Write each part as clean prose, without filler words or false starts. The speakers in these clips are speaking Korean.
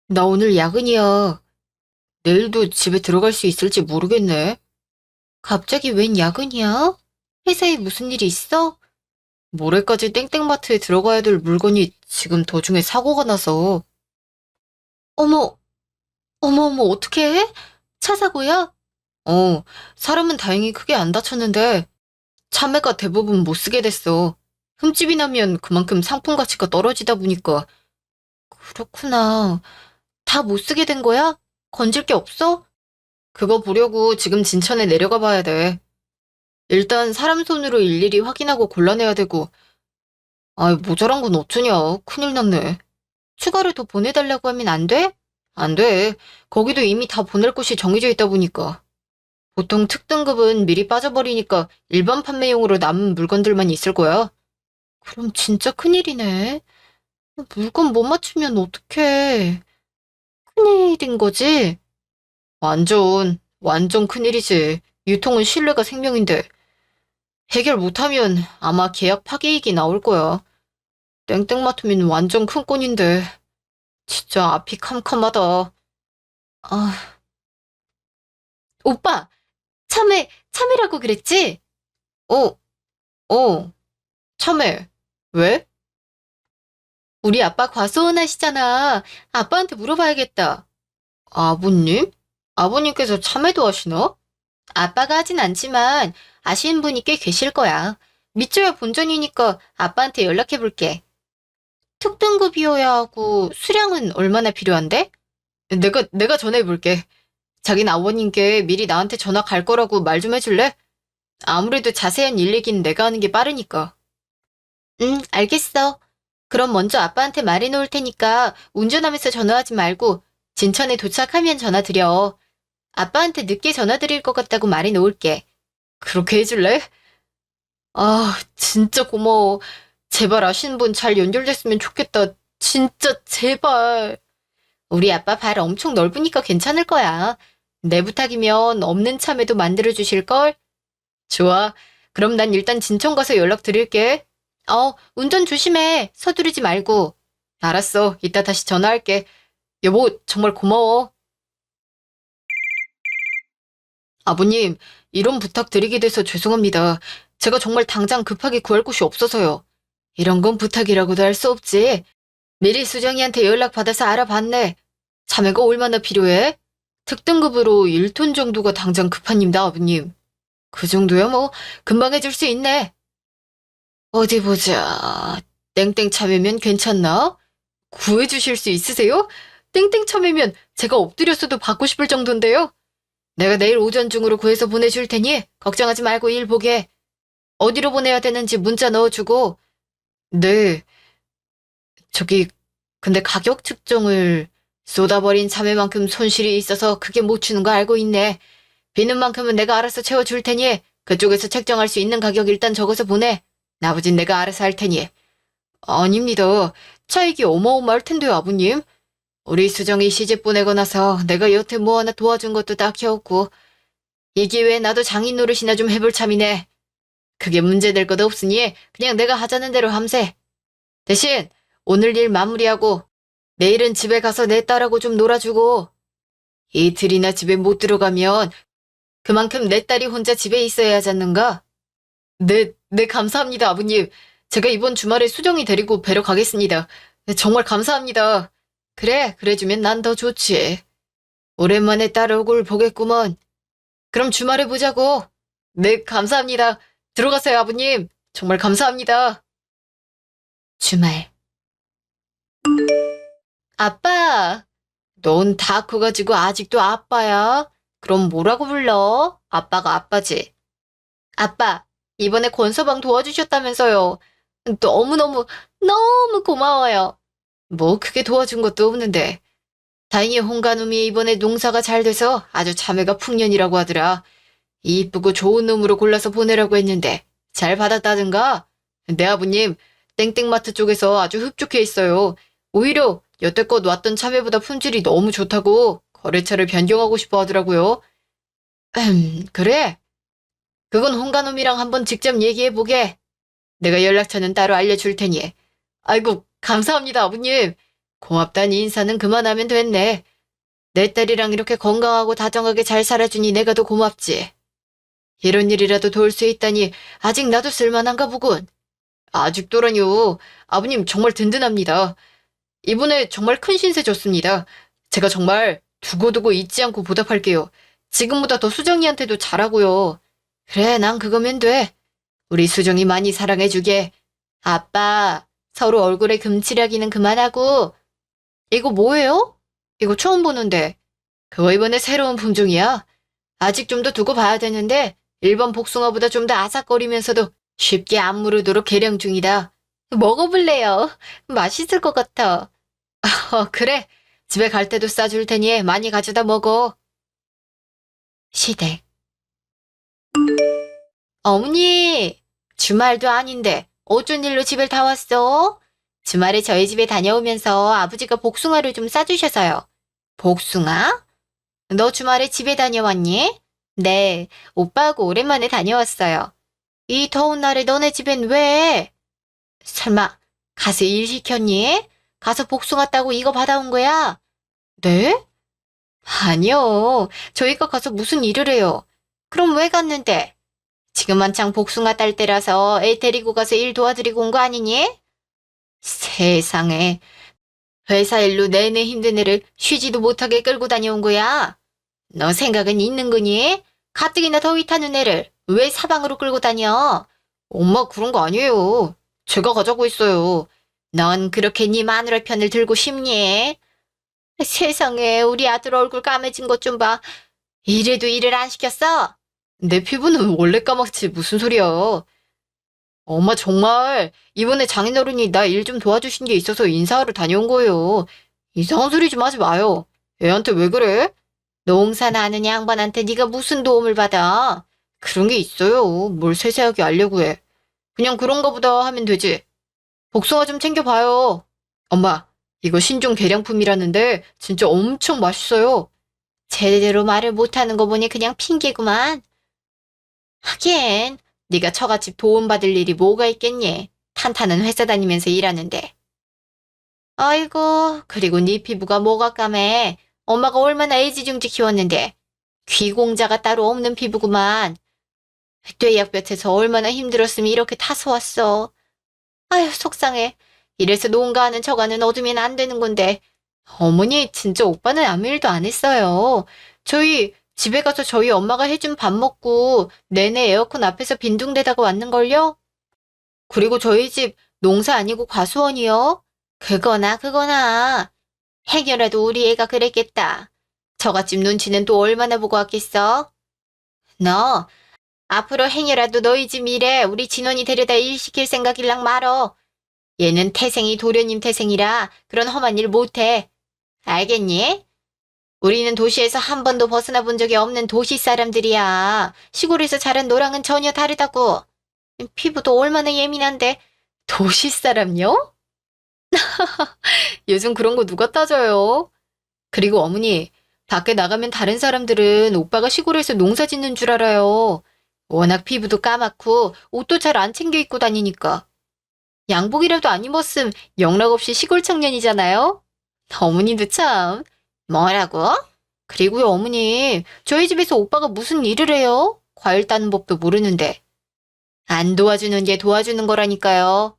나 오늘 야근이야. 내일도 집에 들어갈 수 있을지 모르겠네. 갑자기 웬 야근이야? 회사에 무슨 일이 있어? 모레까지 땡땡마트에 들어가야 될 물건이 지금 도중에 사고가 나서. 어머, 어머, 어떻게 해? 차 사고야? 어, 사람은 다행히 크게 안 다쳤는데 참외가 대부분 못 쓰게 됐어. 흠집이 나면 그만큼 상품 가치가 떨어지다 보니까. 그렇구나. 다 못 쓰게 된 거야? 건질 게 없어? 그거 보려고 지금 진천에 내려가 봐야 돼. 일단 사람 손으로 일일이 확인하고 골라내야 되고, 모자란 건 어쩌냐. 큰일 났네. 추가로 더 보내달라고 하면 안 돼? 안 돼. 거기도 이미 다 보낼 곳이 정해져 있다 보니까. 보통 특등급은 미리 빠져버리니까 일반 판매용으로 남은 물건들만 있을 거야. 그럼 진짜 큰일이네. 물건 못 맞추면 어떡해. 큰일인 거지? 완전 큰일이지. 유통은 신뢰가 생명인데. 해결 못하면 아마 계약 파기이기 나올 거야. 땡땡마토면 완전 큰 건인데. 진짜 앞이 캄캄하다. 아, 오빠! 참외라고 그랬지? 어, 참외. 왜? 우리 아빠 과소원하시잖아. 아빠한테 물어봐야겠다. 아버님? 아버님께서 참외도 하시나? 아빠가 하진 않지만 아시는 분이 꽤 계실 거야. 믿져야 본전이니까 아빠한테 연락해볼게. 특등급이어야 하고 수량은 얼마나 필요한데? 내가 전화해볼게. 자긴 아버님께 미리 나한테 전화 갈 거라고 말 좀 해줄래? 아무래도 자세한 일 얘기는 내가 하는 게 빠르니까. 응, 알겠어. 그럼 먼저 아빠한테 말해놓을 테니까 운전하면서 전화하지 말고 진천에 도착하면 전화 드려. 아빠한테 늦게 전화 드릴 것 같다고 말해놓을게. 그렇게 해줄래? 진짜 고마워. 제발 아시는 분 잘 연결됐으면 좋겠다. 진짜 제발. 우리 아빠 발 엄청 넓으니까 괜찮을 거야. 내 부탁이면 없는 참외도 만들어주실걸? 좋아. 그럼 난 일단 진천 가서 연락드릴게. 운전 조심해. 서두르지 말고. 알았어. 이따 다시 전화할게. 여보, 정말 고마워. 아버님, 이런 부탁 드리게 돼서 죄송합니다. 제가 정말 당장 급하게 구할 곳이 없어서요. 이런 건 부탁이라고도 할 수 없지. 미리 수정이한테 연락받아서 알아봤네. 참외가 얼마나 필요해? 특등급으로 1톤 정도가 당장 급합니다, 아버님. 그 정도야 뭐 금방 해줄 수 있네. 어디 보자. 땡땡 참외면 괜찮나? 구해주실 수 있으세요? 땡땡 참외면 제가 엎드렸어도 받고 싶을 정도인데요. 내가 내일 오전 중으로 구해서 보내줄 테니 걱정하지 말고 일 보게. 어디로 보내야 되는지 문자 넣어주고. 네, 저기 근데 가격 측정을 쏟아버린 참외만큼 손실이 있어서 크게 못 주는 거 알고 있네. 비는 만큼은 내가 알아서 채워줄 테니 그쪽에서 책정할 수 있는 가격 일단 적어서 보내. 나머진 내가 알아서 할 테니. 아닙니다. 차익이 어마어마할 텐데요, 아버님. 우리 수정이 시집 보내고 나서 내가 여태 뭐 하나 도와준 것도 딱히 없고 이 기회에 나도 장인 노릇이나 좀 해볼 참이네. 그게 문제될 것도 없으니 그냥 내가 하자는 대로 함세. 대신 오늘 일 마무리하고 내일은 집에 가서 내 딸하고 좀 놀아주고 이틀이나 집에 못 들어가면 그만큼 내 딸이 혼자 집에 있어야 하지 않는가? 네, 감사합니다, 아버님. 제가 이번 주말에 수정이 데리고 뵈러 가겠습니다. 네, 정말 감사합니다. 그래, 그래주면 난 더 좋지. 오랜만에 딸 얼굴 보겠구먼. 그럼 주말에 보자고. 네, 감사합니다. 들어가세요, 아버님. 정말 감사합니다. 주말. 아빠, 넌 다 커가지고 아직도 아빠야? 그럼 뭐라고 불러? 아빠가 아빠지. 아빠, 이번에 권서방 도와주셨다면서요. 너무 고마워요. 뭐 크게 도와준 것도 없는데. 다행히 홍가놈이 이번에 농사가 잘 돼서 아주 자매가 풍년이라고 하더라. 이쁘고 좋은 놈으로 골라서 보내라고 했는데 잘 받았다든가? 내 아버님 땡땡마트 쪽에서 아주 흡족해 있어요. 오히려 여태껏 왔던 참외보다 품질이 너무 좋다고 거래처를 변경하고 싶어 하더라고요. 그래? 그건 홍가놈이랑 한번 직접 얘기해보게. 내가 연락처는 따로 알려줄 테니. 아이고, 감사합니다, 아버님. 고맙다는 인사는 그만하면 됐네. 내 딸이랑 이렇게 건강하고 다정하게 잘 살아주니 내가 더 고맙지. 이런 일이라도 도울 수 있다니 아직 나도 쓸만한가 보군. 아직도라뇨. 아버님 정말 든든합니다. 이번에 정말 큰 신세 졌습니다. 제가 정말 두고두고 잊지 않고 보답할게요. 지금보다 더 수정이한테도 잘하고요. 그래, 난 그거면 돼. 우리 수정이 많이 사랑해주게. 아빠, 서로 얼굴에 금칠하기는 그만하고. 이거 뭐예요? 이거 처음 보는데. 그거 이번에 새로운 품종이야. 아직 좀 더 두고 봐야 되는데 일반 복숭아보다 좀 더 아삭거리면서도 쉽게 안 무르도록 개량 중이다. 먹어볼래요? 맛있을 것 같아. 그래. 집에 갈 때도 싸줄 테니 많이 가져다 먹어. 시댁. 어머니, 주말도 아닌데 어쩐 일로 집을 다 왔어? 주말에 저희 집에 다녀오면서 아버지가 복숭아를 좀 싸주셔서요. 복숭아? 너 주말에 집에 다녀왔니? 네, 오빠하고 오랜만에 다녀왔어요. 이 더운 날에 너네 집엔 왜? 설마 가서 일 시켰니? 가서 복숭아 따고 이거 받아온 거야? 네? 아니요. 저희가 가서 무슨 일을 해요. 그럼 왜 갔는데? 지금 한창 복숭아 딸 때라서 애 데리고 가서 일 도와드리고 온 거 아니니? 세상에. 회사 일로 내내 힘든 애를 쉬지도 못하게 끌고 다녀온 거야. 너 생각은 있는 거니? 가뜩이나 더위 타는 애를 왜 사방으로 끌고 다녀? 엄마 그런 거 아니에요. 제가 가자고 했어요. 넌 그렇게 네 마누라 편을 들고 싶니? 세상에 우리 아들 얼굴 까매진 것 좀 봐. 이래도 일을 안 시켰어? 내 피부는 원래 까맣지 무슨 소리야. 엄마 정말 이번에 장인어른이 나 일 좀 도와주신 게 있어서 인사하러 다녀온 거예요. 이상한 소리 좀 하지 마요. 애한테 왜 그래? 농사나 하는 양반한테 네가 무슨 도움을 받아? 그런 게 있어요. 뭘 세세하게 알려고 해. 그냥 그런가 보다 하면 되지. 복숭아 좀 챙겨봐요. 엄마, 이거 신종 계량품이라는데 진짜 엄청 맛있어요. 제대로 말을 못하는 거 보니 그냥 핑계구만. 하긴 네가 처갓집 도움받을 일이 뭐가 있겠니? 탄탄한 회사 다니면서 일하는데. 아이고, 그리고 네 피부가 뭐가 까매. 엄마가 얼마나 애지중지 키웠는데. 귀공자가 따로 없는 피부구만. 떼약볕에서 얼마나 힘들었으면 이렇게 타서 왔어. 아휴, 속상해. 이래서 농가하는 저가는 얻으면 안 되는 건데. 어머니, 진짜 오빠는 아무 일도 안 했어요. 저희 집에 가서 저희 엄마가 해준 밥 먹고 내내 에어컨 앞에서 빈둥대다가 왔는걸요? 그리고 저희 집 농사 아니고 과수원이요? 그거나. 행여라도 우리 애가 그랬겠다. 저갓집 눈치는 또 얼마나 보고 왔겠어? 너, 앞으로 행여라도 너희 집 일에 우리 진원이 데려다 일 시킬 생각일랑 말어. 얘는 태생이 도련님 태생이라 그런 험한 일 못해. 알겠니? 우리는 도시에서 한 번도 벗어나 본 적이 없는 도시 사람들이야. 시골에서 자란 너랑은 전혀 다르다고. 피부도 얼마나 예민한데. 도시 사람요? 요즘 그런 거 누가 따져요? 그리고 어머니, 밖에 나가면 다른 사람들은 오빠가 시골에서 농사 짓는 줄 알아요. 워낙 피부도 까맣고 옷도 잘 안 챙겨 입고 다니니까. 양복이라도 안 입었음 영락없이 시골 청년이잖아요? 어머니도 참. 뭐라고? 그리고요, 어머님, 저희 집에서 오빠가 무슨 일을 해요? 과일 따는 법도 모르는데. 안 도와주는 게 도와주는 거라니까요.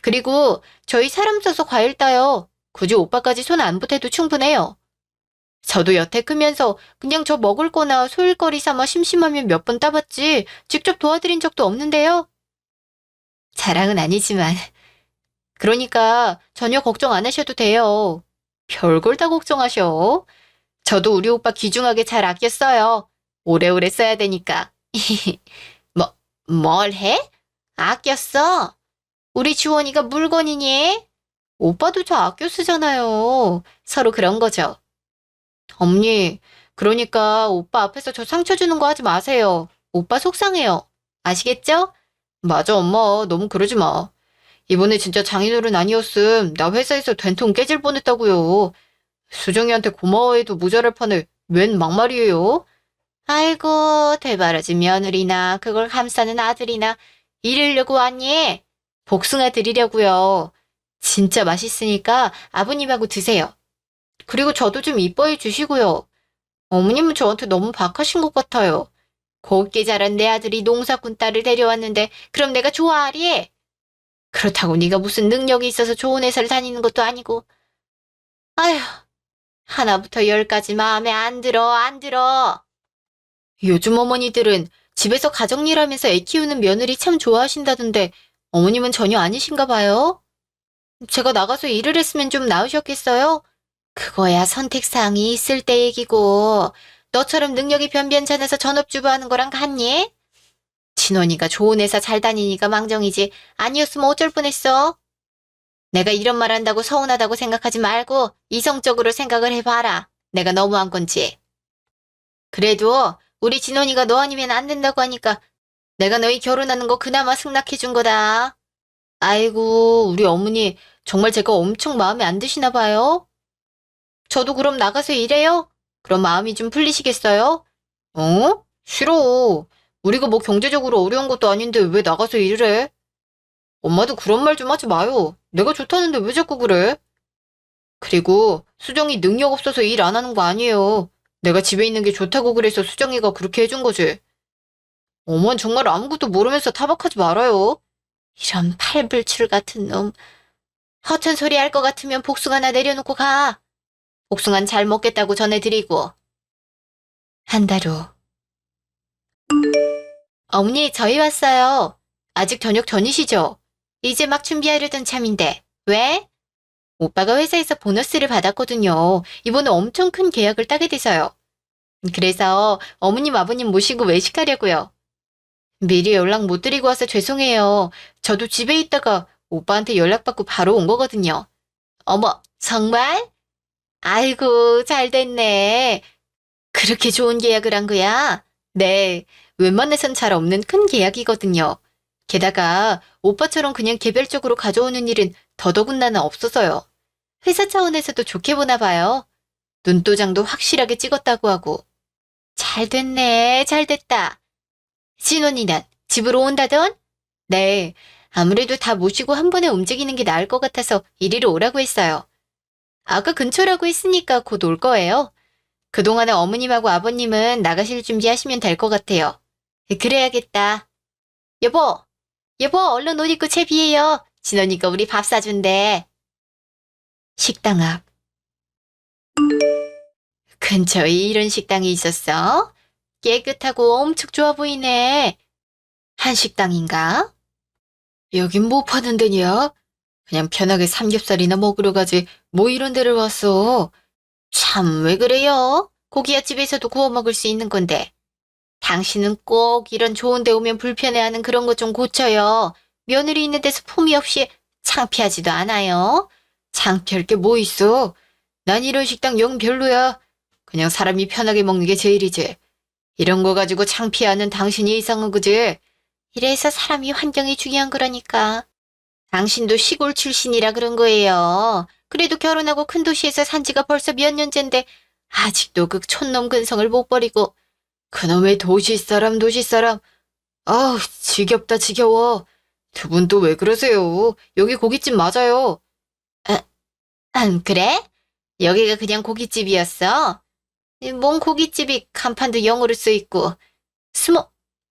그리고 저희 사람 써서 과일 따요. 굳이 오빠까지 손 안 보태도 충분해요. 저도 여태 크면서 그냥 저 먹을 거나 소일거리 삼아 심심하면 몇 번 따봤지 직접 도와드린 적도 없는데요. 자랑은 아니지만. 그러니까 전혀 걱정 안 하셔도 돼요. 별걸 다 걱정하셔. 저도 우리 오빠 귀중하게 잘 아꼈어요. 오래오래 써야 되니까. 뭘 해? 아꼈어? 우리 주원이가 물건이니? 오빠도 저 아껴 쓰잖아요. 서로 그런 거죠. 어머니, 그러니까 오빠 앞에서 저 상처 주는 거 하지 마세요. 오빠 속상해요. 아시겠죠? 맞아, 엄마. 너무 그러지 마. 이번에 진짜 장인어른 아니었음 나 회사에서 된통 깨질 뻔했다고요. 수정이한테 고마워해도 모자랄 판에 웬 막말이에요? 아이고, 대바라진 며느리나 그걸 감싸는 아들이나 이러려고 왔니? 복숭아 드리려고요. 진짜 맛있으니까 아버님하고 드세요. 그리고 저도 좀 이뻐해 주시고요. 어머님은 저한테 너무 박하신 것 같아요. 곱게 자란 내 아들이 농사꾼 딸을 데려왔는데 그럼 내가 좋아하리? 그렇다고 네가 무슨 능력이 있어서 좋은 회사를 다니는 것도 아니고. 아휴, 하나부터 열까지 마음에 안 들어, 안 들어. 요즘 어머니들은 집에서 가정일 하면서 애 키우는 며느리 참 좋아하신다던데 어머님은 전혀 아니신가 봐요? 제가 나가서 일을 했으면 좀 나으셨겠어요? 그거야 선택사항이 있을 때 얘기고 너처럼 능력이 변변찮아서 전업주부 하는 거랑 같니? 진원이가 좋은 회사 잘 다니니까 망정이지 아니었으면 어쩔 뻔했어? 내가 이런 말 한다고 서운하다고 생각하지 말고 이성적으로 생각을 해봐라. 내가 너무한 건지. 그래도 우리 진원이가 너 아니면 안 된다고 하니까 내가 너희 결혼하는 거 그나마 승낙해준 거다. 아이고 우리 어머니 정말 제가 엄청 마음에 안 드시나 봐요? 저도 그럼 나가서 일해요? 그럼 마음이 좀 풀리시겠어요? 어? 싫어. 우리가 뭐 경제적으로 어려운 것도 아닌데 왜 나가서 일을 해? 엄마도 그런 말 좀 하지 마요. 내가 좋다는데 왜 자꾸 그래? 그리고 수정이 능력 없어서 일 안 하는 거 아니에요. 내가 집에 있는 게 좋다고 그래서 수정이가 그렇게 해준 거지. 어머는 정말 아무것도 모르면서 타박하지 말아요. 이런 팔불출 같은 놈. 허튼 소리 할 것 같으면 복숭아나 내려놓고 가. 복숭아는 잘 먹겠다고 전해드리고. 한 달 후. 어머니, 저희 왔어요. 아직 저녁 전이시죠? 이제 막 준비하려던 참인데. 왜? 오빠가 회사에서 보너스를 받았거든요. 이번에 엄청 큰 계약을 따게 돼서요. 그래서 어머님, 아버님 모시고 외식하려고요. 미리 연락 못 드리고 와서 죄송해요. 저도 집에 있다가 오빠한테 연락받고 바로 온 거거든요. 어머, 정말? 아이고, 잘 됐네. 그렇게 좋은 계약을 한 거야? 네, 웬만해선 잘 없는 큰 계약이거든요. 게다가 오빠처럼 그냥 개별적으로 가져오는 일은 더더군다나 없어서요. 회사 차원에서도 좋게 보나 봐요. 눈도장도 확실하게 찍었다고 하고. 잘 됐네, 잘 됐다. 신혼이난 집으로 온다던? 네, 아무래도 다 모시고 한 번에 움직이는 게 나을 것 같아서 이리로 오라고 했어요. 아까 근처라고 했으니까 곧 올 거예요. 그동안에 어머님하고 아버님은 나가실 준비하시면 될 것 같아요. 그래야겠다. 여보, 여보, 얼른 옷 입고 채비해요. 진원이가 우리 밥 사준대. 식당 앞. 근처에 이런 식당이 있었어? 깨끗하고 엄청 좋아 보이네. 한식당인가? 여긴 뭐 파는 데냐? 그냥 편하게 삼겹살이나 먹으러 가지 뭐 이런 데를 왔어. 참 왜 그래요? 고기야 집에서도 구워 먹을 수 있는 건데. 당신은 꼭 이런 좋은 데 오면 불편해하는 그런 거 좀 고쳐요. 며느리 있는 데서 품위 없이 창피하지도 않아요. 창피할 게 뭐 있어? 난 이런 식당 영 별로야. 그냥 사람이 편하게 먹는 게 제일이지. 이런 거 가지고 창피하는 당신이 이상한 거지. 이래서 사람이 환경이 중요한 거라니까. 당신도 시골 출신이라 그런 거예요. 그래도 결혼하고 큰 도시에서 산 지가 벌써 몇 년째인데 아직도 그 촌놈 근성을 못 버리고. 그놈의 도시 사람. 아우, 지겹다 지겨워. 두 분 또 왜 그러세요? 여기 고깃집 맞아요. 그래? 여기가 그냥 고깃집이었어? 뭔 고깃집이 간판도 영어로 쓰여있고.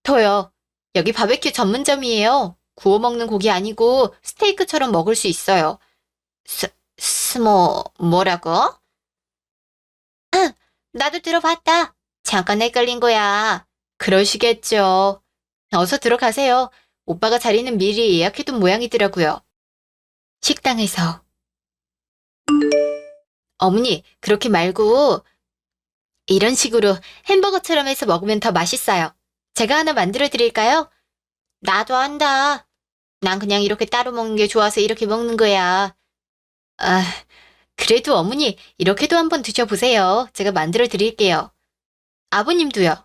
더요. 여기 바베큐 전문점이에요. 구워 먹는 고기 아니고 스테이크처럼 먹을 수 있어요. 뭐라고? 나도 들어봤다. 잠깐 헷갈린 거야. 그러시겠죠. 어서 들어가세요. 오빠가 자리는 미리 예약해둔 모양이더라고요. 식당에서. 어머니, 그렇게 말고 이런 식으로 햄버거처럼 해서 먹으면 더 맛있어요. 제가 하나 만들어 드릴까요? 나도 한다. 난 그냥 이렇게 따로 먹는 게 좋아서 이렇게 먹는 거야. 아, 그래도 어머니, 이렇게도 한번 드셔보세요. 제가 만들어 드릴게요. 아버님도요.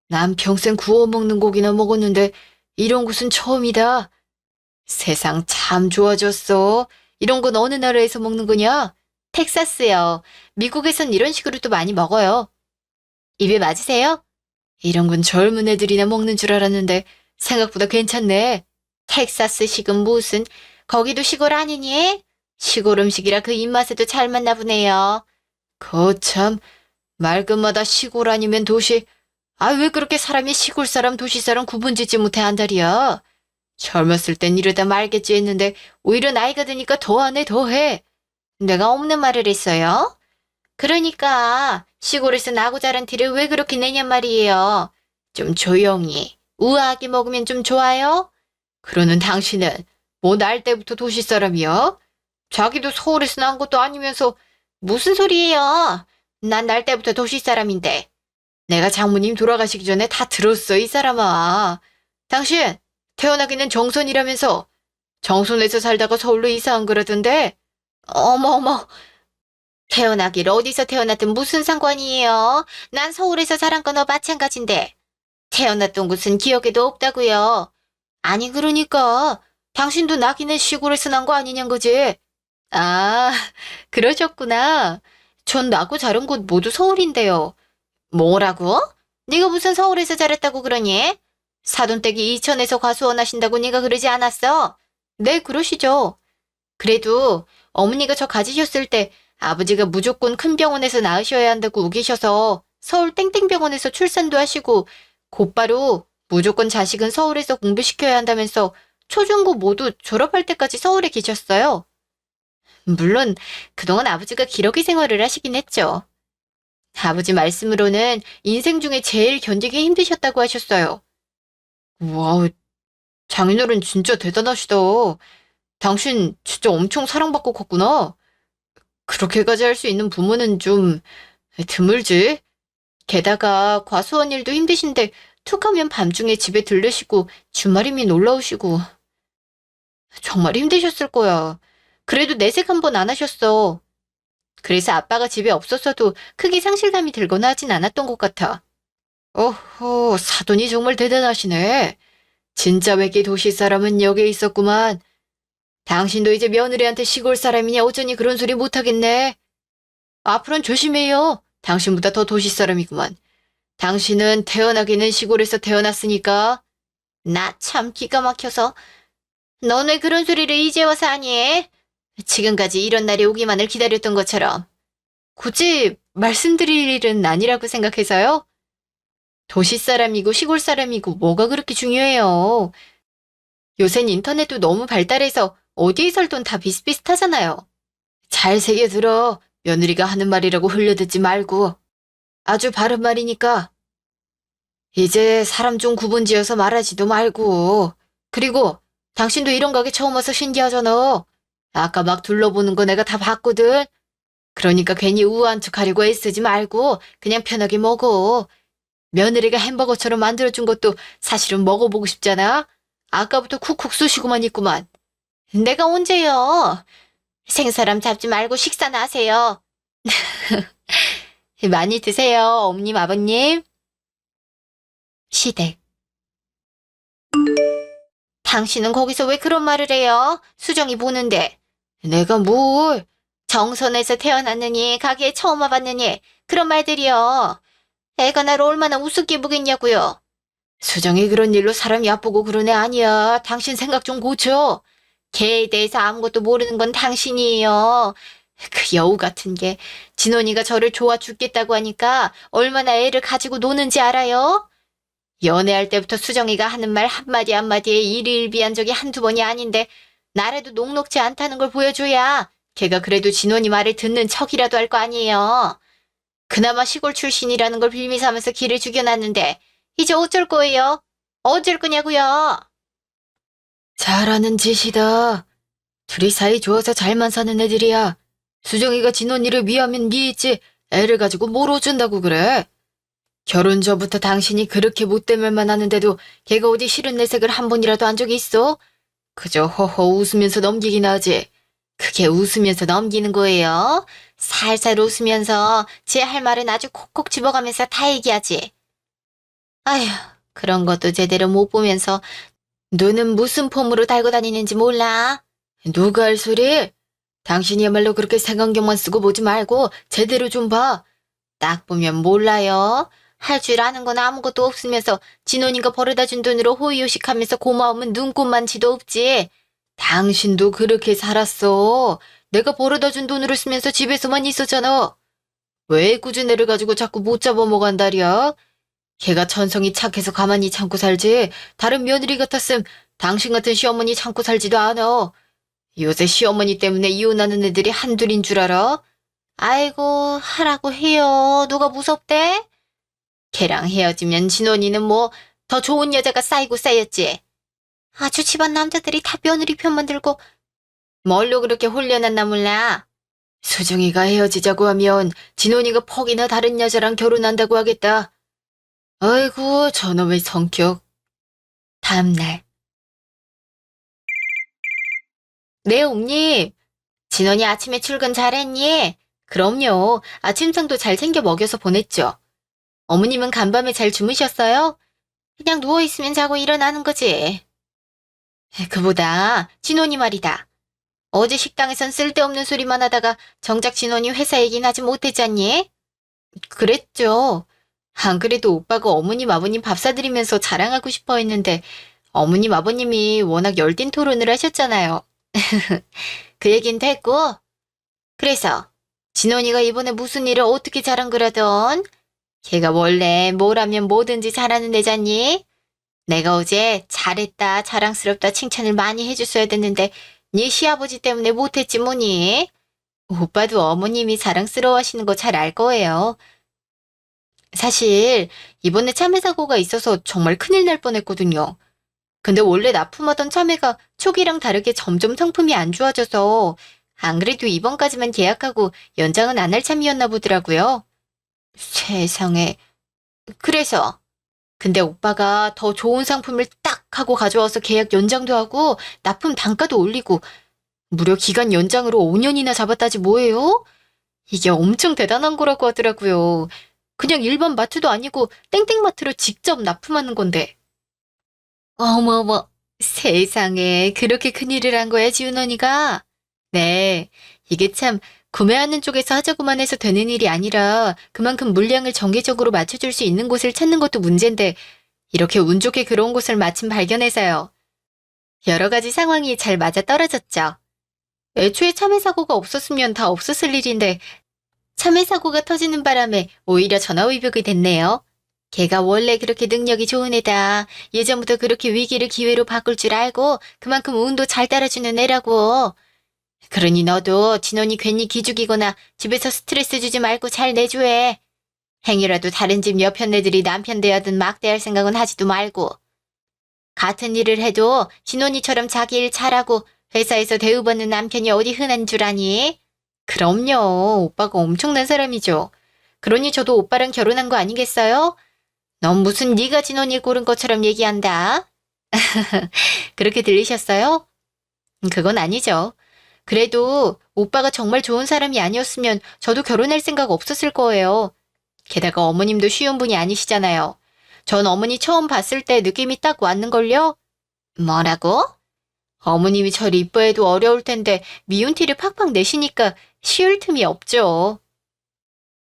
난 평생 구워 먹는 고기나 먹었는데 이런 곳은 처음이다. 세상 참 좋아졌어. 이런 건 어느 나라에서 먹는 거냐? 텍사스요. 미국에선 이런 식으로도 많이 먹어요. 입에 맞으세요? 이런 건 젊은 애들이나 먹는 줄 알았는데 생각보다 괜찮네. 텍사스식은 무슨, 거기도 시골 아니니? 시골 음식이라 그 입맛에도 잘 맞나 보네요. 거참, 말끝마다 시골 아니면 도시. 아, 왜 그렇게 사람이 시골 사람, 도시 사람 구분짓지 못해 한다리야? 젊었을 땐 이러다 말겠지 했는데 오히려 나이가 드니까 더하네 더해. 내가 없는 말을 했어요? 그러니까 시골에서 나고 자란 티를 왜 그렇게 내냔 말이에요. 좀 조용히 우아하게 먹으면 좀 좋아요? 그러는 당신은 뭐 날 때부터 도시 사람이야? 자기도 서울에서 난 것도 아니면서 무슨 소리예요? 난 날 때부터 도시 사람인데. 내가 장모님 돌아가시기 전에 다 들었어, 이 사람아. 당신 태어나기는 정선이라면서 정선에서 살다가 서울로 이사 한 거라던데. 어머 어머, 태어나길 어디서 태어났든 무슨 상관이에요. 난 서울에서 자란 거너 마찬가지인데. 태어났던 곳은 기억에도 없다고요. 아니 그러니까 당신도 나기는 시골에서 난 거 아니냔 거지. 아, 그러셨구나. 전 나고 자란 곳 모두 서울인데요. 뭐라고? 네가 무슨 서울에서 자랐다고 그러니? 사돈댁이 이천에서 과수원 하신다고 네가 그러지 않았어? 네, 그러시죠. 그래도 어머니가 저 가지셨을 때 아버지가 무조건 큰 병원에서 낳으셔야 한다고 우기셔서 서울 땡땡병원에서 출산도 하시고 곧바로 무조건 자식은 서울에서 공부시켜야 한다면서 초중고 모두 졸업할 때까지 서울에 계셨어요. 물론 그동안 아버지가 기러기 생활을 하시긴 했죠. 아버지 말씀으로는 인생 중에 제일 견디기 힘드셨다고 하셨어요. 와, 장인어른 진짜 대단하시다. 당신 진짜 엄청 사랑받고 컸구나. 그렇게까지 할 수 있는 부모는 좀 드물지. 게다가 과수원 일도 힘드신데 툭하면 밤중에 집에 들르시고 주말이면 올라오시고 정말 힘드셨을 거야. 그래도 내색 한 번 안 하셨어. 그래서 아빠가 집에 없었어도 크게 상실감이 들거나 하진 않았던 것 같아. 어허, 사돈이 정말 대단하시네. 진짜 외계 도시 사람은 여기에 있었구만. 당신도 이제 며느리한테 시골 사람이냐 어쩌니 그런 소리 못하겠네. 앞으로는 조심해요. 당신보다 더 도시 사람이구만. 당신은 태어나기는 시골에서 태어났으니까. 나 참 기가 막혀서. 넌 왜 그런 소리를 이제 와서 하니? 지금까지 이런 날이 오기만을 기다렸던 것처럼. 굳이 말씀드릴 일은 아니라고 생각해서요. 도시 사람이고 시골 사람이고 뭐가 그렇게 중요해요. 요샌 인터넷도 너무 발달해서 어디에 살던 다 비슷비슷하잖아요. 잘 새겨 들어. 며느리가 하는 말이라고 흘려듣지 말고. 아주 바른 말이니까. 이제 사람 좀 구분지어서 말하지도 말고. 그리고 당신도 이런 가게 처음 와서 신기하잖아. 아까 막 둘러보는 거 내가 다 봤거든. 그러니까 괜히 우아한 척 하려고 애쓰지 말고 그냥 편하게 먹어. 며느리가 햄버거처럼 만들어준 것도 사실은 먹어보고 싶잖아. 아까부터 쿡쿡 쑤시고만 있구만. 내가 언제요? 생사람 잡지 말고 식사나 하세요. 많이 드세요, 어머님, 아버님. 시댁. 당신은 거기서 왜 그런 말을 해요? 수정이 보는데. 내가 뭘? 정선에서 태어났느니 가게에 처음 와봤느니 그런 말들이요. 애가 나를 얼마나 우습게 보겠냐고요. 수정이 그런 일로 사람 얕보고 그런 애 아니야. 당신 생각 좀 고쳐. 걔에 대해서 아무것도 모르는 건 당신이에요. 그 여우 같은 게 진원이가 저를 좋아 죽겠다고 하니까 얼마나 애를 가지고 노는지 알아요? 연애할 때부터 수정이가 하는 말 한마디 한마디에 일희일비한 적이 한두 번이 아닌데 나라도 녹록지 않다는 걸 보여줘야 걔가 그래도 진원이 말을 듣는 척이라도 할 거 아니에요. 그나마 시골 출신이라는 걸 빌미 삼아서 기를 죽여놨는데 이제 어쩔 거예요? 어쩔 거냐고요? 잘하는 짓이다. 둘이 사이 좋아서 잘만 사는 애들이야. 수정이가 진원이를 미워하면 미했지 애를 가지고 뭘 어쩐다고 그래. 결혼 전부터 당신이 그렇게 못된 말만 하는데도 걔가 어디 싫은 내색을 한 번이라도 한 적이 있어? 그저 허허 웃으면서 넘기긴 하지. 그게 웃으면서 넘기는 거예요. 살살 웃으면서 제 할 말은 아주 콕콕 집어가면서 다 얘기하지. 아휴, 그런 것도 제대로 못 보면서 눈은 무슨 폼으로 달고 다니는지 몰라. 누가 할 소리? 당신이야말로 그렇게 색안경만 쓰고 보지 말고 제대로 좀 봐. 딱 보면 몰라요. 할 줄 아는 건 아무것도 없으면서 진원이가 벌어다 준 돈으로 호의호식하면서 고마움은 눈꼽만치도 없지. 당신도 그렇게 살았어. 내가 벌어다 준 돈으로 쓰면서 집에서만 있었잖아. 왜 꾸준 애를 가지고 자꾸 못 잡아먹한다리야? 걔가 천성이 착해서 가만히 참고 살지. 다른 며느리 같았음 당신 같은 시어머니 참고 살지도 않아. 요새 시어머니 때문에 이혼하는 애들이 한둘인 줄 알아? 아이고, 하라고 해요. 누가 무섭대? 걔랑 헤어지면 진원이는 뭐 더 좋은 여자가 쌓이고 쌓였지. 아주 집안 남자들이 다 며느리 편만 들고 뭘로 그렇게 홀려놨나 몰라. 수정이가 헤어지자고 하면 진원이가 퍽이나 다른 여자랑 결혼한다고 하겠다. 아이고, 저놈의 성격. 다음날. 네, 옥님. 진원이 아침에 출근 잘했니? 그럼요. 아침상도 잘 챙겨 먹여서 보냈죠. 어머님은 간밤에 잘 주무셨어요? 그냥 누워있으면 자고 일어나는 거지. 그보다 진원이 말이다. 어제 식당에선 쓸데없는 소리만 하다가 정작 진원이 회사 얘기는 하지 못했잖니? 그랬죠. 안 그래도 오빠가 어머님 아버님 밥 사드리면서 자랑하고 싶어 했는데 어머님 아버님이 워낙 열띤 토론을 하셨잖아요. 그 얘긴 됐고. 그래서 진원이가 이번에 무슨 일을 어떻게 잘한 거라던? 걔가 원래 뭘 하면 뭐든지 잘하는 애잖니? 내가 어제 잘했다 자랑스럽다 칭찬을 많이 해줬어야 됐는데 네 시아버지 때문에 못했지 뭐니? 오빠도 어머님이 자랑스러워하시는 거 잘 알 거예요. 사실 이번에 참외 사고가 있어서 정말 큰일 날 뻔했거든요. 근데 원래 납품하던 참외가 초기랑 다르게 점점 상품이 안 좋아져서 안 그래도 이번까지만 계약하고 연장은 안 할 참이었나 보더라고요. 세상에. 그래서 근데 오빠가 더 좋은 상품을 딱 하고 가져와서 계약 연장도 하고 납품 단가도 올리고 무려 기간 연장으로 5년이나 잡았다지 뭐예요? 이게 엄청 대단한 거라고 하더라고요. 그냥 일반 마트도 아니고 땡땡마트로 직접 납품하는 건데. 어머어머, 세상에 그렇게 큰일을 한 거야, 지훈 언니가? 네, 이게 참 구매하는 쪽에서 하자고만 해서 되는 일이 아니라 그만큼 물량을 정기적으로 맞춰줄 수 있는 곳을 찾는 것도 문제인데 이렇게 운 좋게 그런 곳을 마침 발견해서요. 여러 가지 상황이 잘 맞아떨어졌죠. 애초에 참외 사고가 없었으면 다 없었을 일인데 참외 사고가 터지는 바람에 오히려 전화위복이 됐네요. 걔가 원래 그렇게 능력이 좋은 애다. 예전부터 그렇게 위기를 기회로 바꿀 줄 알고 그만큼 운도 잘 따라주는 애라고. 그러니 너도 진원이 괜히 기죽이거나 집에서 스트레스 주지 말고 잘 내줘해. 행여라도 다른 집 옆편 애들이 남편 대하든 막대할 생각은 하지도 말고. 같은 일을 해도 진원이처럼 자기 일 잘하고 회사에서 대우받는 남편이 어디 흔한 줄 아니? 그럼요. 오빠가 엄청난 사람이죠. 그러니 저도 오빠랑 결혼한 거 아니겠어요? 넌 무슨 네가 진원이 고른 것처럼 얘기한다. 그렇게 들리셨어요? 그건 아니죠. 그래도 오빠가 정말 좋은 사람이 아니었으면 저도 결혼할 생각 없었을 거예요. 게다가 어머님도 쉬운 분이 아니시잖아요. 전 어머니 처음 봤을 때 느낌이 딱 왔는걸요? 뭐라고? 어머님이 저를 이뻐해도 어려울 텐데 미운 티를 팍팍 내시니까 쉬울 틈이 없죠.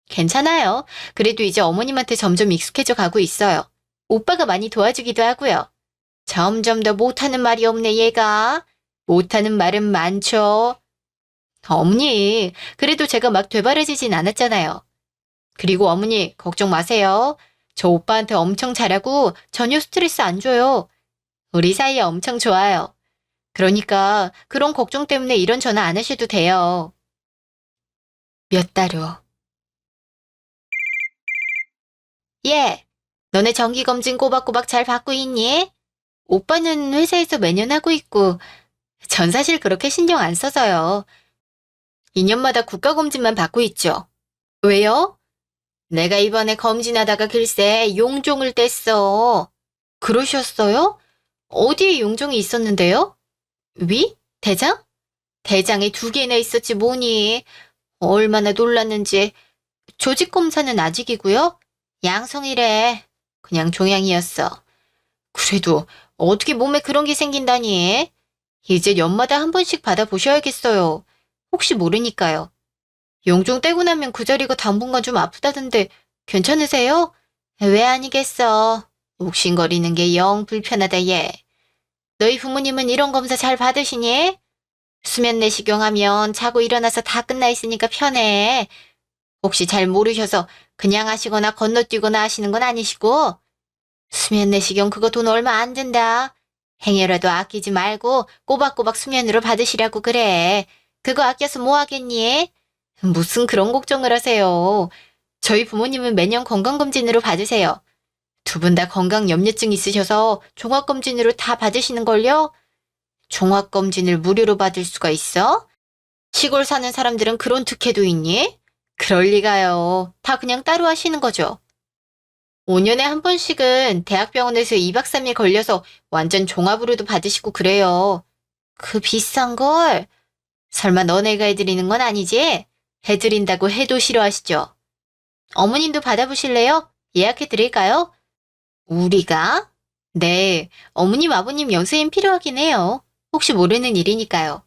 괜찮아요. 그래도 이제 어머님한테 점점 익숙해져 가고 있어요. 오빠가 많이 도와주기도 하고요. 점점 더 못하는 말이 없네, 얘가. 못하는 말은 많죠. 어머니, 그래도 제가 막 되바라지진 않았잖아요. 그리고 어머니, 걱정 마세요. 저 오빠한테 엄청 잘하고 전혀 스트레스 안 줘요. 우리 사이 엄청 좋아요. 그러니까 그런 걱정 때문에 이런 전화 안 하셔도 돼요. 몇 달 후. 예, 너네 정기검진 꼬박꼬박 잘 받고 있니? 오빠는 회사에서 매년 하고 있고 전 사실 그렇게 신경 안 써서요. 2년마다 국가검진만 받고 있죠. 왜요? 내가 이번에 검진하다가 글쎄 용종을 뗐어. 그러셨어요? 어디에 용종이 있었는데요? 위? 대장? 대장에 2개나 있었지 뭐니. 얼마나 놀랐는지. 조직검사는 아직이고요. 양성이래. 그냥 종양이었어. 그래도 어떻게 몸에 그런 게 생긴다니. 이제 연마다 한 번씩 받아보셔야겠어요. 혹시 모르니까요. 용종 떼고 나면 그 자리가 당분간 좀 아프다던데 괜찮으세요? 왜 아니겠어. 욱신거리는 게 영 불편하다 얘. 너희 부모님은 이런 검사 잘 받으시니? 수면 내시경하면 자고 일어나서 다 끝나 있으니까 편해. 혹시 잘 모르셔서 그냥 하시거나 건너뛰거나 하시는 건 아니시고, 수면 내시경 그거 돈 얼마 안 든다. 행여라도 아끼지 말고 꼬박꼬박 수면으로 받으시라고 그래. 그거 아껴서 뭐 하겠니? 무슨 그런 걱정을 하세요. 저희 부모님은 매년 건강검진으로 받으세요. 두 분 다 건강 염려증 있으셔서 종합검진으로 다 받으시는걸요? 종합검진을 무료로 받을 수가 있어? 시골 사는 사람들은 그런 특혜도 있니? 그럴 리가요. 다 그냥 따로 하시는 거죠. 5년에 한 번씩은 대학병원에서 2박 3일 걸려서 완전 종합으로도 받으시고 그래요. 그 비싼 걸? 설마 너네가 해드리는 건 아니지? 해드린다고 해도 싫어하시죠? 어머님도 받아보실래요? 예약해 드릴까요? 우리가? 네, 어머님, 아버님 연세임 필요하긴 해요. 혹시 모르는 일이니까요.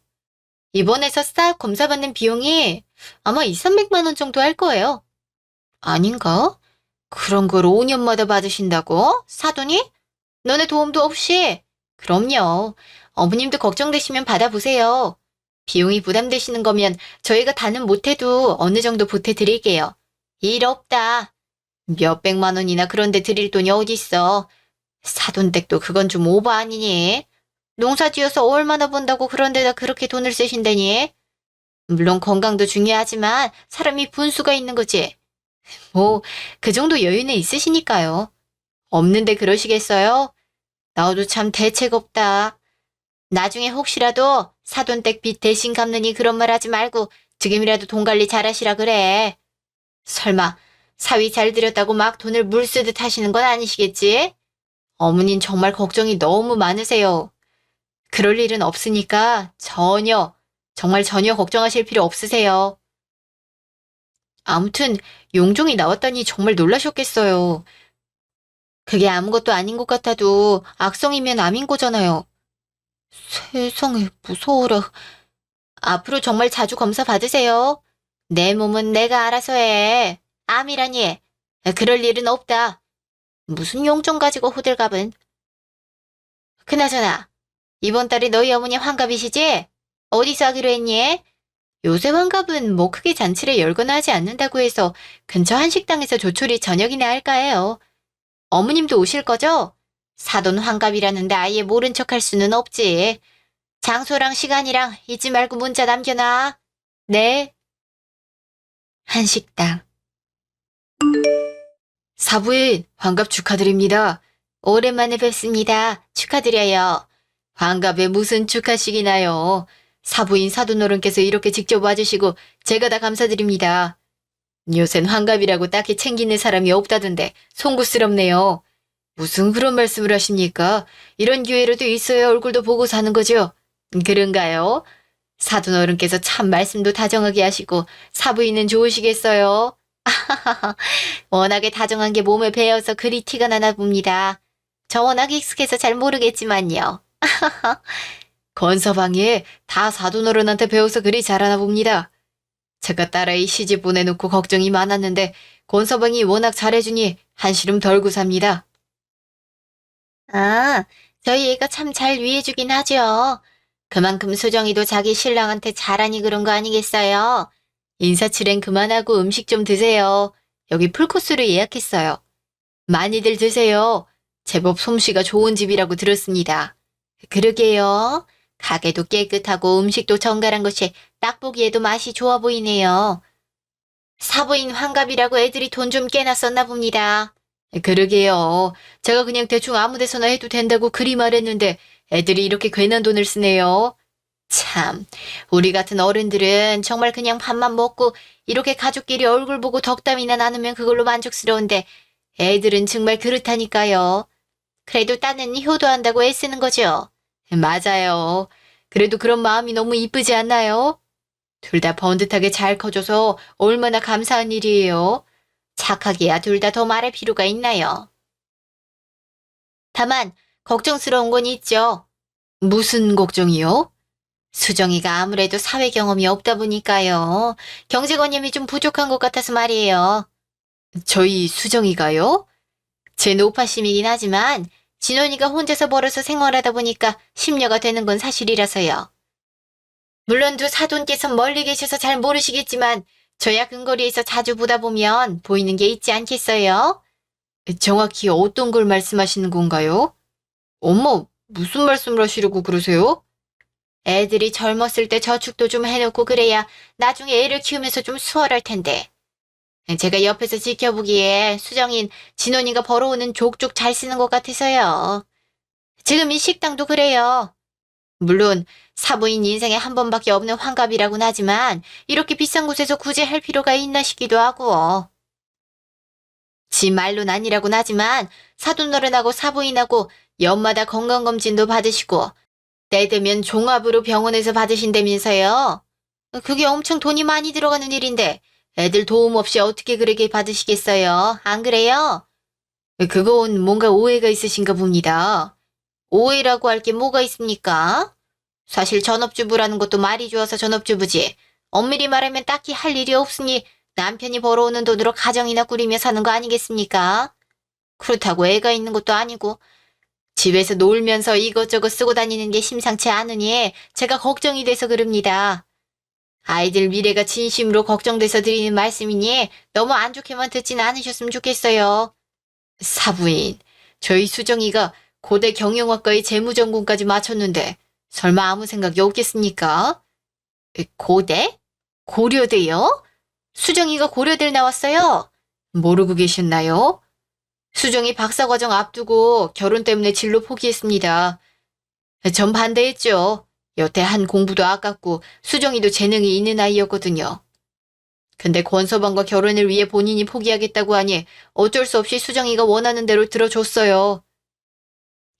입원해서 싹 검사받는 비용이 아마 2, 300만 원 정도 할 거예요. 아닌가? 그런 걸 5년마다 받으신다고? 사돈이? 너네 도움도 없이? 그럼요. 어머님도 걱정되시면 받아보세요. 비용이 부담되시는 거면 저희가 다는 못해도 어느 정도 보태드릴게요. 일 없다. 몇백만 원이나 그런데 드릴 돈이 어딨어. 사돈댁도 그건 좀 오버 아니니? 농사 지어서 얼마나 번다고 그런 데다 그렇게 돈을 쓰신다니? 물론 건강도 중요하지만 사람이 분수가 있는 거지. 뭐, 그 정도 여유는 있으시니까요. 없는데 그러시겠어요? 나도 참 대책 없다. 나중에 혹시라도 사돈댁 빚 대신 갚느니 그런 말 하지 말고 지금이라도 돈 관리 잘하시라 그래. 설마 사위 잘 들였다고 막 돈을 물 쓰듯 하시는 건 아니시겠지? 어머닌 정말 걱정이 너무 많으세요. 그럴 일은 없으니까 정말 전혀 걱정하실 필요 없으세요. 아무튼 용종이 나왔다니 정말 놀라셨겠어요. 그게 아무것도 아닌 것 같아도 악성이면 암인 거잖아요. 세상에 무서워라. 앞으로 정말 자주 검사 받으세요. 내 몸은 내가 알아서 해. 암이라니. 그럴 일은 없다. 무슨 용종 가지고 호들갑은. 그나저나 이번 달에 너희 어머니 환갑이시지? 어디서 하기로 했니? 요새 환갑은 뭐 크게 잔치를 열거나 하지 않는다고 해서 근처 한식당에서 조촐히 저녁이나 할까 해요. 어머님도 오실 거죠? 사돈 환갑이라는데 아예 모른 척할 수는 없지. 장소랑 시간이랑 잊지 말고 문자 남겨놔. 네. 한식당. 사부인, 환갑 축하드립니다. 오랜만에 뵙습니다. 축하드려요. 환갑에 무슨 축하식이나요? 사부인 사돈어른께서 이렇게 직접 와주시고 제가 다 감사드립니다. 요샌 환갑이라고 딱히 챙기는 사람이 없다던데 송구스럽네요. 무슨 그런 말씀을 하십니까? 이런 기회라도 있어야 얼굴도 보고 사는 거죠. 그런가요? 사돈어른께서 참 말씀도 다정하게 하시고 사부인은 좋으시겠어요? 워낙에 다정한 게 몸에 배어서 그리 티가 나나 봅니다. 저 워낙 익숙해서 잘 모르겠지만요. 건서방이 다 사돈어른한테 배워서 그리 잘하나 봅니다. 제가 딸아이 시집 보내놓고 걱정이 많았는데 권서방이 워낙 잘해주니 한시름 덜고 삽니다. 아, 저희 애가 참 잘 위해주긴 하죠. 그만큼 수정이도 자기 신랑한테 잘하니 그런 거 아니겠어요? 인사치렝 그만하고 음식 좀 드세요. 여기 풀코스로 예약했어요. 많이들 드세요. 제법 솜씨가 좋은 집이라고 들었습니다. 그러게요. 가게도 깨끗하고 음식도 정갈한 것이 딱 보기에도 맛이 좋아 보이네요. 사부인 환갑이라고 애들이 돈 좀 깨나 썼나 봅니다. 그러게요. 제가 그냥 대충 아무 데서나 해도 된다고 그리 말했는데 애들이 이렇게 괜한 돈을 쓰네요. 참, 우리 같은 어른들은 정말 그냥 밥만 먹고 이렇게 가족끼리 얼굴 보고 덕담이나 나누면 그걸로 만족스러운데 애들은 정말 그렇다니까요. 그래도 딴은 효도한다고 애쓰는 거죠. 맞아요. 그래도 그런 마음이 너무 이쁘지 않나요? 둘 다 번듯하게 잘 커져서 얼마나 감사한 일이에요. 착하기야 둘 다 더 말할 필요가 있나요? 다만 걱정스러운 건 있죠. 무슨 걱정이요? 수정이가 아무래도 사회 경험이 없다 보니까요. 경제관념이 좀 부족한 것 같아서 말이에요. 저희 수정이가요? 제 노파심이긴 하지만 진원이가 혼자서 벌어서 생활하다 보니까 심려가 되는 건 사실이라서요. 물론 두 사돈께서 멀리 계셔서 잘 모르시겠지만 저야 근거리에서 자주 보다 보면 보이는 게 있지 않겠어요? 정확히 어떤 걸 말씀하시는 건가요? 어머, 무슨 말씀을 하시려고 그러세요? 애들이 젊었을 때 저축도 좀 해놓고 그래야 나중에 애를 키우면서 좀 수월할 텐데. 제가 옆에서 지켜보기에 수정인 진원이가 벌어오는 족족 잘 쓰는 것 같아서요. 지금 이 식당도 그래요. 물론 사부인 인생에 한 번밖에 없는 환갑이라고는 하지만 이렇게 비싼 곳에서 굳이 할 필요가 있나 싶기도 하고. 지 말로는 아니라고는 하지만 사돈어른하고 사부인하고 연마다 건강검진도 받으시고 때 되면 종합으로 병원에서 받으신다면서요. 그게 엄청 돈이 많이 들어가는 일인데 애들 도움 없이 어떻게 그렇게 받으시겠어요? 안 그래요? 그건 뭔가 오해가 있으신가 봅니다. 오해라고 할 게 뭐가 있습니까? 사실 전업주부라는 것도 말이 좋아서 전업주부지. 엄밀히 말하면 딱히 할 일이 없으니 남편이 벌어오는 돈으로 가정이나 꾸리며 사는 거 아니겠습니까? 그렇다고 애가 있는 것도 아니고 집에서 놀면서 이것저것 쓰고 다니는 게 심상치 않으니 제가 걱정이 돼서 그럽니다. 아이들 미래가 진심으로 걱정돼서 드리는 말씀이니 너무 안 좋게만 듣진 않으셨으면 좋겠어요. 사부인, 저희 수정이가 고대 경영학과의 재무전공까지 마쳤는데 설마 아무 생각이 없겠습니까? 고대? 고려대요? 수정이가 고려대를 나왔어요? 모르고 계셨나요? 수정이 박사과정 앞두고 결혼 때문에 진로 포기했습니다. 전 반대했죠. 여태 한 공부도 아깝고 수정이도 재능이 있는 아이였거든요. 근데 권서방과 결혼을 위해 본인이 포기하겠다고 하니 어쩔 수 없이 수정이가 원하는 대로 들어줬어요.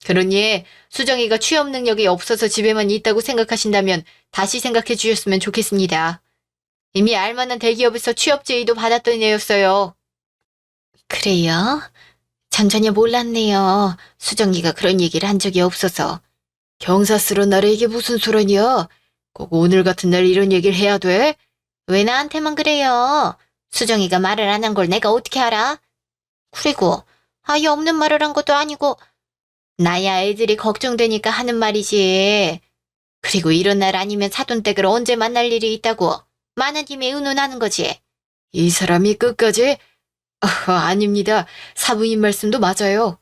그러니 수정이가 취업 능력이 없어서 집에만 있다고 생각하신다면 다시 생각해 주셨으면 좋겠습니다. 이미 알만한 대기업에서 취업 제의도 받았던 애였어요. 그래요? 전 전혀 몰랐네요. 수정이가 그런 얘기를 한 적이 없어서. 경사스런 날에 이게 무슨 소란이야? 꼭 오늘 같은 날 이런 얘기를 해야 돼? 왜 나한테만 그래요? 수정이가 말을 안 한 걸 내가 어떻게 알아? 그리고 아예 없는 말을 한 것도 아니고 나야 애들이 걱정되니까 하는 말이지. 그리고 이런 날 아니면 사돈댁을 언제 만날 일이 있다고 많은 힘에 의논하는 거지. 이 사람이 끝까지? 아닙니다. 사부인 말씀도 맞아요.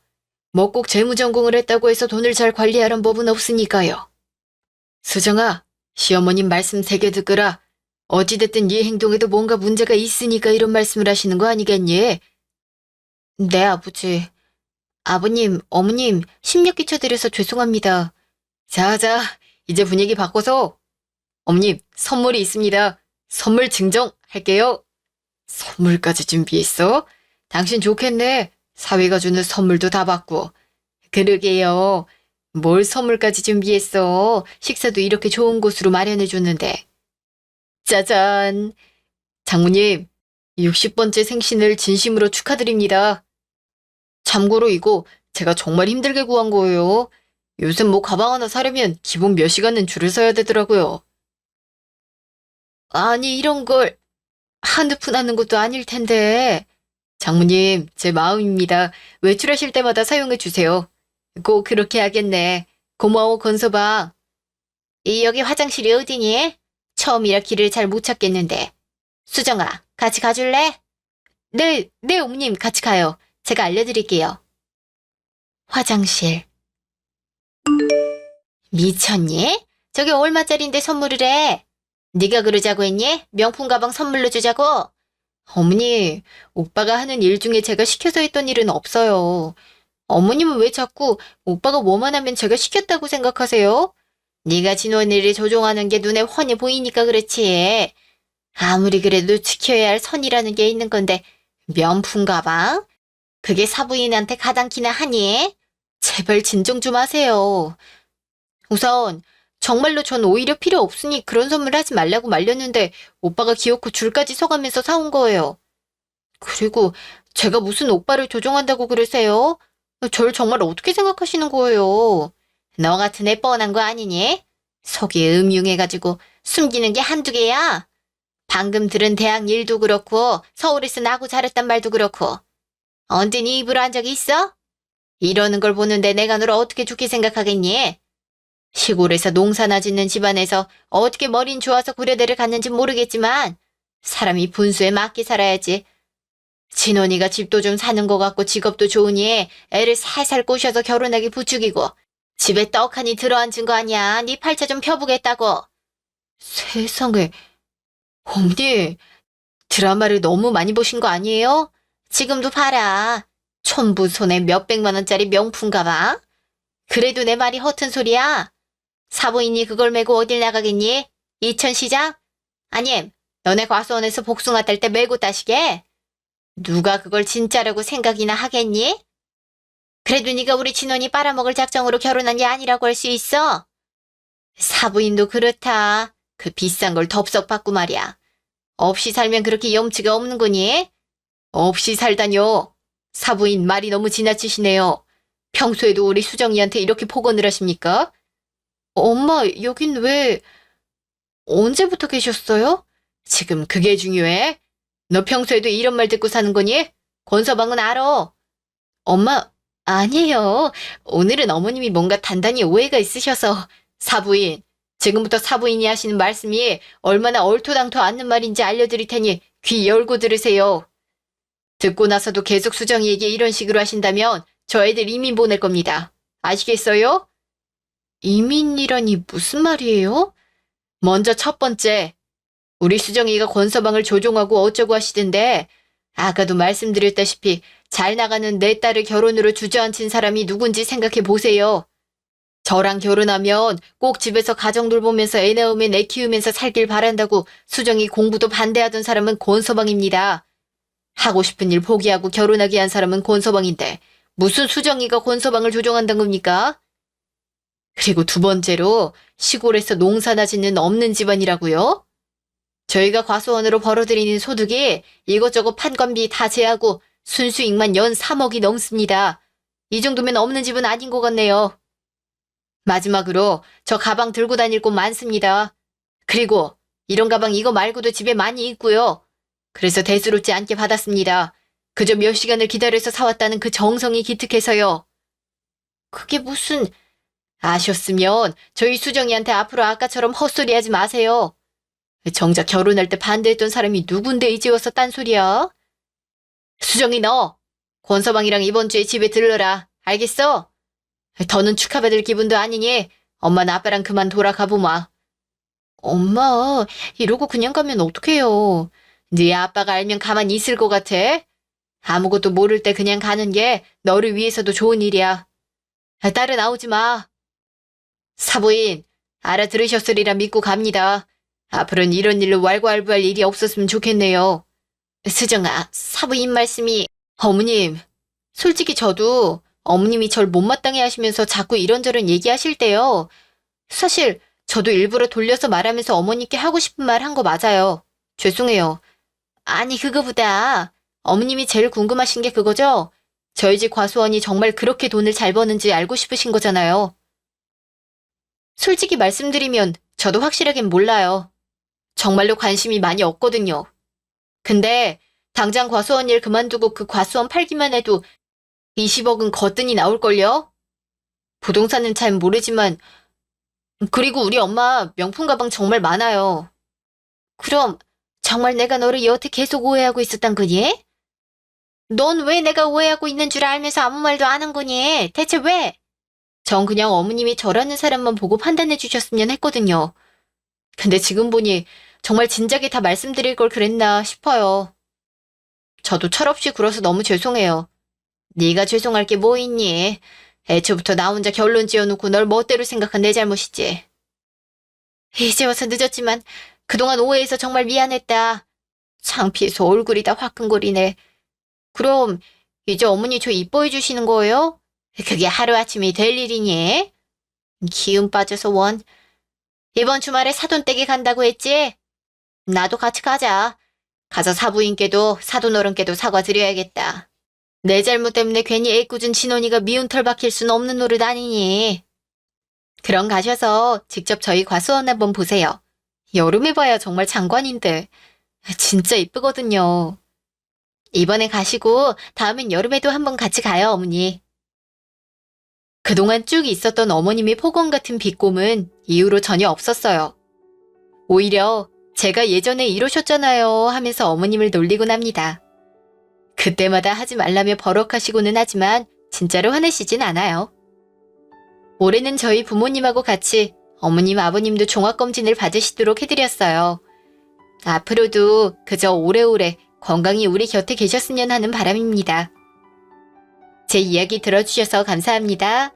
뭐 꼭 재무전공을 했다고 해서 돈을 잘 관리하는 법은 없으니까요. 수정아, 시어머님 말씀 새겨 듣거라. 어찌됐든 이 행동에도 뭔가 문제가 있으니까 이런 말씀을 하시는 거 아니겠니? 네, 아버지. 아버님, 어머님, 심력 끼쳐드려서 죄송합니다. 자자, 이제 분위기 바꿔서. 어머님, 선물이 있습니다. 선물 증정할게요. 선물까지 준비했어? 당신 좋겠네. 사위가 주는 선물도 다 받고. 그러게요. 뭘 선물까지 준비했어. 식사도 이렇게 좋은 곳으로 마련해줬는데. 짜잔. 장모님, 60번째 생신을 진심으로 축하드립니다. 참고로 이거 제가 정말 힘들게 구한 거예요. 요즘 뭐 가방 하나 사려면 기본 몇 시간은 줄을 서야 되더라고요. 아니, 이런 걸 한두 푼 하는 것도 아닐 텐데. 장모님, 제 마음입니다. 외출하실 때마다 사용해 주세요. 꼭 그렇게 하겠네. 고마워, 건서방. 여기 화장실이 어디니? 처음이라 길을 잘 못 찾겠는데. 수정아, 같이 가줄래? 네, 네, 어머님, 같이 가요. 제가 알려드릴게요. 화장실. 미쳤니? 저게 얼마짜린데 선물을 해? 네가 그러자고 했니? 명품 가방 선물로 주자고? 어머니, 오빠가 하는 일 중에 제가 시켜서 했던 일은 없어요. 어머님은 왜 자꾸 오빠가 뭐만 하면 제가 시켰다고 생각하세요? 네가 진원이를 조종하는 게 눈에 훤히 보이니까 그렇지. 아무리 그래도 지켜야 할 선이라는 게 있는 건데 명품 가방? 그게 사부인한테 가당키나 하니? 제발 진정 좀 하세요. 우선 정말로 전 오히려 필요 없으니 그런 선물 하지 말라고 말렸는데 오빠가 기어코 줄까지 서가면서 사온 거예요. 그리고 제가 무슨 오빠를 조종한다고 그러세요? 절 정말 어떻게 생각하시는 거예요? 너 같은 애 뻔한 거 아니니? 속이 음흉해가지고 숨기는 게 한두 개야? 방금 들은 대학 일도 그렇고 서울에서 나고 자랐단 말도 그렇고 언제 네 입으로 한 적이 있어? 이러는 걸 보는데 내가 너를 어떻게 좋게 생각하겠니? 시골에서 농사나 짓는 집안에서 어떻게 머린 좋아서 고려대를 갔는지 모르겠지만 사람이 분수에 맞게 살아야지. 진원이가 집도 좀 사는 것 같고 직업도 좋으니 애를 살살 꼬셔서 결혼하기 부추기고 집에 떡하니 들어앉은 거 아니야. 네 팔자 좀 펴보겠다고. 세상에. 어머니, 드라마를 너무 많이 보신 거 아니에요? 지금도 봐라. 촌부 손에 몇백만 원짜리 명품 가방. 그래도 내 말이 허튼 소리야. 사부인이 그걸 메고 어딜 나가겠니? 이천시장? 아님, 너네 과수원에서 복숭아 딸 때 메고 따시게? 누가 그걸 진짜라고 생각이나 하겠니? 그래도 네가 우리 진원이 빨아먹을 작정으로 결혼한 게 아니라고 할 수 있어? 사부인도 그렇다. 그 비싼 걸 덥석 받고 말이야. 없이 살면 그렇게 염치가 없는 거니? 없이 살다뇨. 사부인 말이 너무 지나치시네요. 평소에도 우리 수정이한테 이렇게 폭언을 하십니까? 엄마, 여긴 왜, 언제부터 계셨어요? 지금 그게 중요해? 너 평소에도 이런 말 듣고 사는 거니? 권서방은 알아. 엄마, 아니에요. 오늘은 어머님이 뭔가 단단히 오해가 있으셔서. 사부인, 지금부터 사부인이 하시는 말씀이 얼마나 얼토당토 않는 말인지 알려드릴 테니 귀 열고 들으세요. 듣고 나서도 계속 수정이에게 이런 식으로 하신다면 저 애들 이민 보낼 겁니다. 아시겠어요? 이민이라니 무슨 말이에요? 먼저 첫 번째, 우리 수정이가 권서방을 조종하고 어쩌고 하시던데 아까도 말씀드렸다시피 잘 나가는 내 딸을 결혼으로 주저앉힌 사람이 누군지 생각해 보세요. 저랑 결혼하면 꼭 집에서 가정 돌보면서 애 낳으면 애 키우면서 살길 바란다고 수정이 공부도 반대하던 사람은 권서방입니다. 하고 싶은 일 포기하고 결혼하게 한 사람은 권서방인데 무슨 수정이가 권서방을 조종한다는 겁니까? 그리고 두 번째로 시골에서 농사나 짓는 없는 집안이라고요? 저희가 과수원으로 벌어들이는 소득이 이것저것 판관비 다 제하고 순수익만 연 3억이 넘습니다. 이 정도면 없는 집은 아닌 것 같네요. 마지막으로 저 가방 들고 다닐 곳 많습니다. 그리고 이런 가방 이거 말고도 집에 많이 있고요. 그래서 대수롭지 않게 받았습니다. 그저 몇 시간을 기다려서 사왔다는 그 정성이 기특해서요. 그게 무슨... 아셨으면 저희 수정이한테 앞으로 아까처럼 헛소리하지 마세요. 정작 결혼할 때 반대했던 사람이 누군데 이제 와서 딴소리야? 수정이 너 권서방이랑 이번 주에 집에 들러라. 알겠어? 더는 축하받을 기분도 아니니 엄마는 아빠랑 그만 돌아가 보마. 엄마, 이러고 그냥 가면 어떡해요. 네 아빠가 알면 가만히 있을 것 같아? 아무것도 모를 때 그냥 가는 게 너를 위해서도 좋은 일이야. 딸은 나오지 마. 사부인, 알아들으셨으리라 믿고 갑니다. 앞으로는 이런 일로 왈가왈부할 일이 없었으면 좋겠네요. 수정아, 사부인 말씀이... 어머님, 솔직히 저도 어머님이 절 못마땅해 하시면서 자꾸 이런저런 얘기하실 때요. 사실 저도 일부러 돌려서 말하면서 어머님께 하고 싶은 말 한 거 맞아요. 죄송해요. 아니 그거보다 어머님이 제일 궁금하신 게 그거죠? 저희 집 과수원이 정말 그렇게 돈을 잘 버는지 알고 싶으신 거잖아요. 솔직히 말씀드리면 저도 확실하긴 몰라요. 정말로 관심이 많이 없거든요. 근데 당장 과수원 일 그만두고 그 과수원 팔기만 해도 20억은 거뜬히 나올걸요? 부동산은 잘 모르지만 그리고 우리 엄마 명품 가방 정말 많아요. 그럼 정말 내가 너를 여태 계속 오해하고 있었단 거니? 넌 왜 내가 오해하고 있는 줄 알면서 아무 말도 안 한 거니? 대체 왜? 전 그냥 어머님이 저라는 사람만 보고 판단해 주셨으면 했거든요. 근데 지금 보니 정말 진작에 다 말씀드릴 걸 그랬나 싶어요. 저도 철없이 굴어서 너무 죄송해요. 네가 죄송할 게 뭐 있니? 애초부터 나 혼자 결론 지어놓고 널 멋대로 생각한 내 잘못이지. 이제 와서 늦었지만 그동안 오해해서 정말 미안했다. 창피해서 얼굴이 다 화끈거리네. 그럼 이제 어머니 저 이뻐해 주시는 거예요? 그게 하루아침에 될 일이니? 기운 빠져서 원. 이번 주말에 사돈댁에 간다고 했지? 나도 같이 가자. 가서 사부인께도 사돈 어른께도 사과드려야겠다. 내 잘못 때문에 괜히 애꿎은 진원이가 미운 털 박힐 순 없는 노릇 아니니. 그럼 가셔서 직접 저희 과수원 한번 보세요. 여름에 봐야 정말 장관인데. 진짜 이쁘거든요. 이번에 가시고 다음엔 여름에도 한번 같이 가요, 어머니. 그동안 쭉 있었던 어머님의 폭언 같은 비꼼은 이후로 전혀 없었어요. 오히려 제가 예전에 이러셨잖아요 하면서 어머님을 놀리곤 합니다. 그때마다 하지 말라며 버럭하시고는 하지만 진짜로 화내시진 않아요. 올해는 저희 부모님하고 같이 어머님, 아버님도 종합검진을 받으시도록 해드렸어요. 앞으로도 그저 오래오래 건강히 우리 곁에 계셨으면 하는 바람입니다. 제 이야기 들어주셔서 감사합니다.